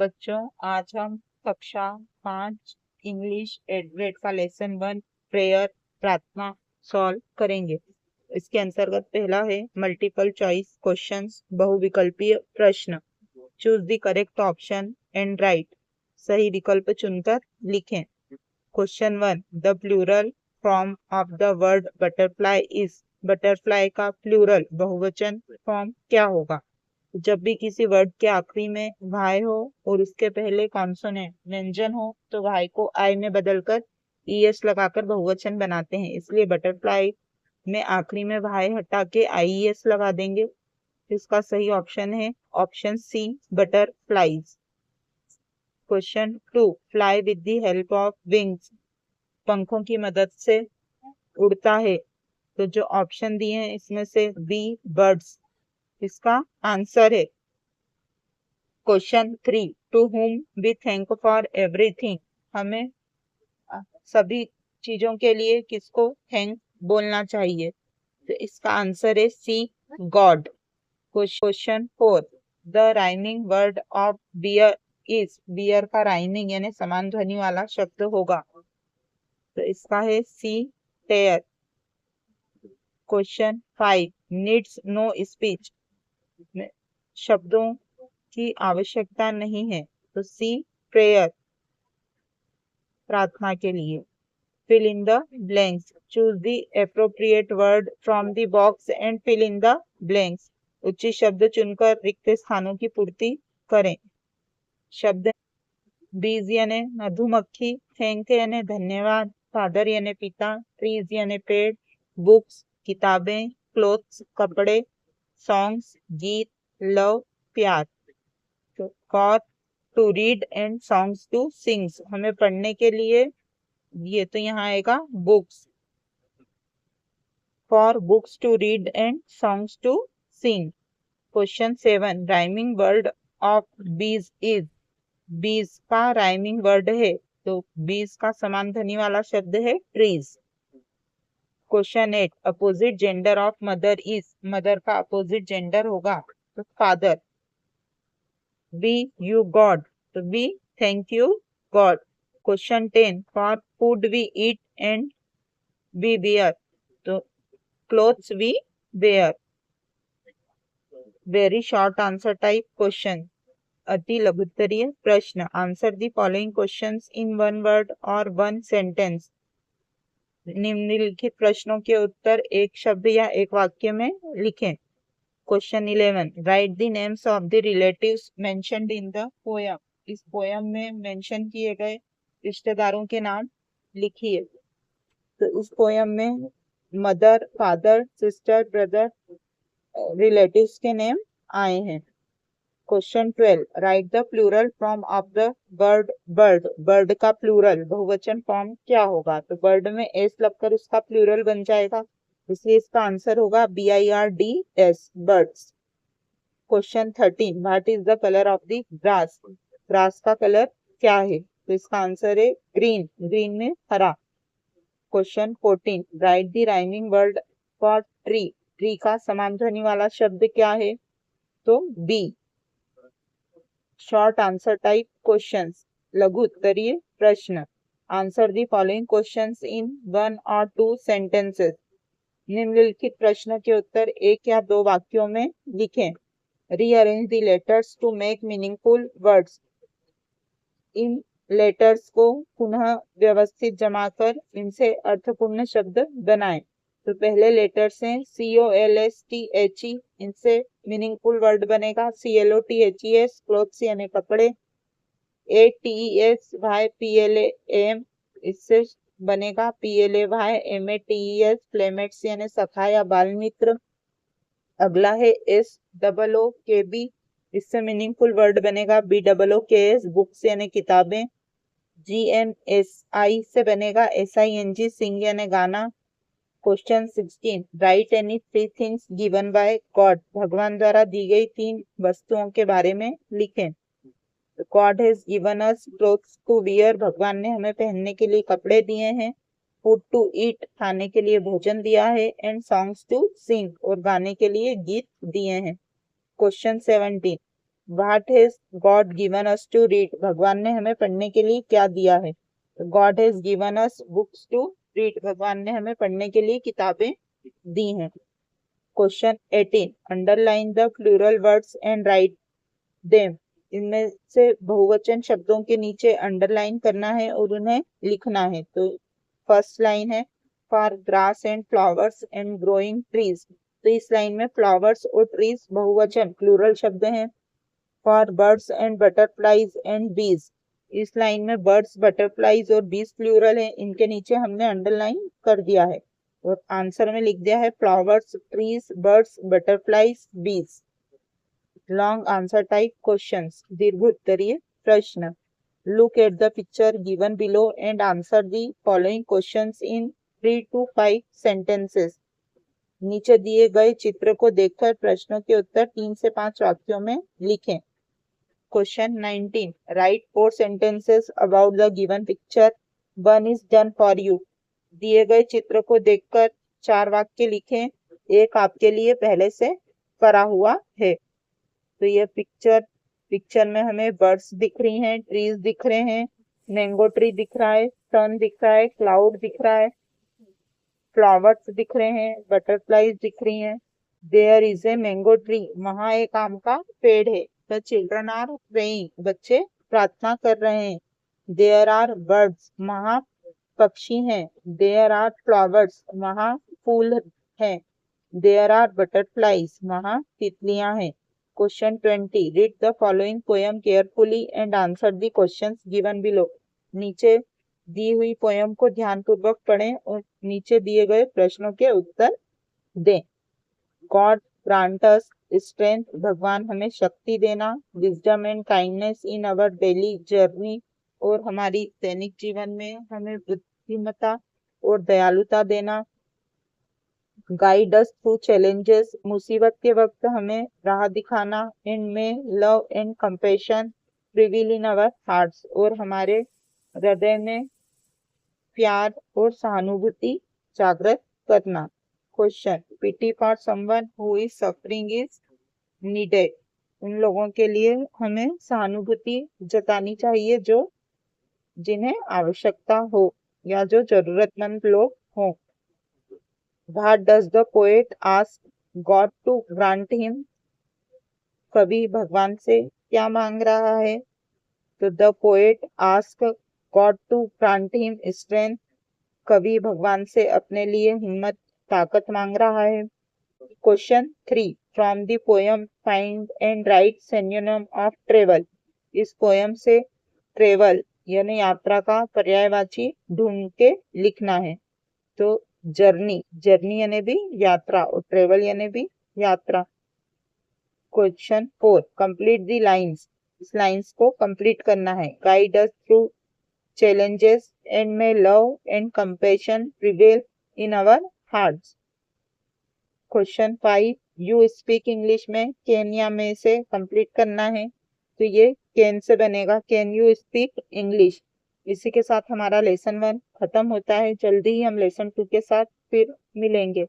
बच्चों, आज हम कक्षा 5 इंग्लिश ग्रेड का लेसन 1 प्रेयर प्रार्थना सॉल्व करेंगे। इसके अंतर्गत पहला है मल्टीपल चॉइस क्वेश्चंस, बहुविकल्पीय प्रश्न। Choose the correct option and write. सही विकल्प चुनकर लिखें। Question 1, the plural form of the word butterfly is. Butterfly का प्लूरल बहुवचन फॉर्म क्या होगा? जब भी किसी वर्ड के आखिरी में वाई हो और उसके पहले कॉन्सोनेंट व्यंजन हो तो वाई को आई में बदलकर ईएस लगाकर बहुवचन बनाते हैं। इसलिए बटरफ्लाई में आखिरी में वाई हटा के आईएस लगा देंगे। इसका सही ऑप्शन है option C, butterflies. Question 2, fly with the help of wings. पंखों की मदद से उड़ता है। तो जो ऑप्शन दिए हैं इसमें से बी, बर्ड्स इसका आंसर है। Question 3, to whom we thank for everything. हमें सभी चीजों के लिए किसको थैंक बोलना चाहिए? तो इसका आंसर है C, God. Question 4, the rhyming word of bear is. Bear का राइमिंग यानी समान ध्वनि वाला शब्द होगा। तो इसका है C, tear. Question 5, needs no speech. शब्दों की आवश्यकता नहीं है। तो सी, प्रेयर प्रार्थना के लिए। fill in the blanks. Choose the appropriate word from the box and fill in the blanks. उचित शब्द चुनकर रिक्त स्थानों की पूर्ति करें। शब्द बीज यानी मधुमक्खी, थैंक यानी धन्यवाद, फादर यानी पिता, ट्रीज यानी पेड़, बुक्स किताबें, क्लोथ्स कपड़े, सॉन्ग्स गीत, लव प्यार। For to read and songs to sings. हमें पढ़ने के लिए ये तो यहाँ आएगा books. For books to read and songs to sing. Question 7, rhyming word of bees is. Bees का राइमिंग वर्ड है तो बीज का समान ध्वनि वाला शब्द है trees. Question 8, opposite gender of mother is. Mother का अपोजिट जेंडर होगा तो फादर। B, you God. तो B, thank you God. Question 10, for food we eat and we wear. तो clothes we wear. Very short answer type question, अति लघुत्तरीय प्रश्न। Answer the following questions in one word और one sentence. निम्नलिखित प्रश्नों के उत्तर एक शब्द या एक वाक्य में लिखें। Question 11, right the names of the relatives mentioned in the poem. इस पोयम में मेंशन किए गए रिश्तेदारों के नाम लिखिए। तो इस पोयम में mother, father, sister, brother, relatives के नेम आए हैं। Question 12, write the plural form of the word bird. Bird का प्लूरल बहुवचन फॉर्म क्या होगा? तो बर्ड में एस लगकर उसका प्लूरल बन जाएगा, इसलिए इसका आंसर होगा BIRDS, birds. Question 13, what is the colour of the grass. Grass का कलर क्या है? तो इसका आंसर है ग्रीन, ग्रीन में हरा। Question 14, write the rhyming word for tree. Tree का समान ध्वनि वाला शब्द क्या है? तो B. Short answer type questions, लघु उत्तरीय प्रश्न। Answer the following questions in one और टू सेंटेंसेस। निम्नलिखित प्रश्न के उत्तर एक या दो वाक्यों में लिखें। Rearrange the letters to make meaningful words. इन लेटर्स को पुनः व्यवस्थित जमा कर इनसे अर्थपूर्ण शब्द बनाएं। तो पहले लेटर्स हैं COLSTHE, इनसे मीनिंगफुल वर्ड बनेगा CLOTHES, क्लोथ्स यानी कपड़े। ATESYPLAM, इससे बनेगा PLAYMATES, प्लेमेट्स यानी सखा या बाल मित्र। अगला है SOOKB, इससे मीनिंगफुल वर्ड बनेगा BOOKS, बुक्स यानी किताबें। GMSI से बनेगा SING, सिंग यानी गाना। Question 16, right any three things given by God. भगवान द्वारा दी गई 3 वस्तुओं के बारे में लिखें। God has given us clothes to wear. भगवान ने हमें पहनने के लिए कपड़े दिए हैं। फूड टू ईट, खाने के लिए भोजन दिया है। एंड सॉन्ग्स टू सिंग, और गाने के लिए गीत दिए हैं। Question 17, what has God given us to read, भगवान ने हमें पढ़ने के लिए क्या दिया है। God has given us books to read, भगवान ने हमें पढ़ने के लिए किताबें दी हैं। Question 18, underline the plural words and write them, इनमें से बहुवचन शब्दों के नीचे अंडरलाइन करना है और उन्हें लिखना है। तो फर्स्ट लाइन है for grass and flowers and growing trees, तो इस लाइन में फ्लावर्स और ट्रीज बहुवचन प्लूरल शब्द हैं। For birds and butterflies and बीज, इस लाइन में बर्ड्स बटरफ्लाईज और बीज प्लूरल है, इनके नीचे हमने अंडरलाइन कर दिया है और आंसर में लिख दिया है फ्लावर्स, ट्रीज, बर्ड्स, बटरफ्लाईज, बीज। लॉन्ग आंसर टाइप क्वेश्चंस, दीर्घ उत्तरीय प्रश्न। Look at the picture given below and answer the following questions in 3 to 5 sentences, नीचे दिए गए चित्र को देखकर प्रश्नों के उत्तर 3 से 5 वाक्यों में लिखें। Question 19, right 4 sentences about the given picture, 1 is done for you, दिए गए चित्र को देखकर 4 वाक्य लिखें, एक आपके लिए पहले से करा हुआ है। तो ये पिक्चर में हमें बर्ड्स दिख रही हैं, ट्रीज दिख रहे हैं, मैंगो ट्री दिख रहा है, सन दिख रहा है, क्लाउड दिख रहा है, फ्लावर्स दिख रहे हैं, बटरफ्लाईज दिख रही हैं। There is a mango tree, वहां एक आम का पेड़ है। द चिल्ड्रन आर प्रेइंग, बच्चे प्रार्थना कर रहे हैं। देयर आर बर्ड्स, वहां पक्षी हैं। देयर आर फ्लावर्स, वहां फूल हैं। देयर आर बटरफ्लाईज, वहां तितलियां हैं। Question 20, read the following poem carefully and answer the questions given below, नीचे दी हुई पोएम को ध्यानपूर्वक पढ़ें और नीचे दिए गए प्रश्नों के उत्तर दें। गॉड ग्रांट अस स्ट्रेंथ, भगवान हमें शक्ति देना। Wisdom and kindness in our daily journey, और हमारी दैनिक जीवन में हमें बुद्धिमत्ता और दयालुता देना। गाइड अस थ्रू चैलेंजेस, मुसीबत के वक्त हमें राह दिखाना। इनमें love and compassion prevail in our hearts, और हमारे हृदय में प्यार और सहानुभूति जागृत करना। Question, pity for someone who is suffering is needed, उन लोगों के लिए हमें सहानुभूति जतानी चाहिए जो जिन्हें आवश्यकता हो या जो जरूरतमंद लोग हों। What does the poet ask God to grant him, कवि भगवान से क्या मांग रहा है। तो the poet ask God to grant him strength, कवि भगवान से अपने लिए हिम्मत ताकत मांग रहा है। Question 3, from the poem find and right synonym of travel, इस पोएम से ट्रेवल यानी यात्रा का पर्यायवाची ढूंढ के लिखना है। तो जर्नी यानी भी यात्रा और ट्रेवल यानी भी यात्रा। क्वेश्चन 4, कंप्लीट द लाइंस, इस लाइंस को कंप्लीट करना है। Guide us through challenges and may love and compassion prevail in our hearts. Question 5, you speak English में कैन या में से कंप्लीट करना है। तो ये कैन से बनेगा, कैन यू स्पीक इंग्लिश। इसी के साथ हमारा लेसन 1 खत्म होता है। जल्दी ही हम लेसन 2 के साथ फिर मिलेंगे।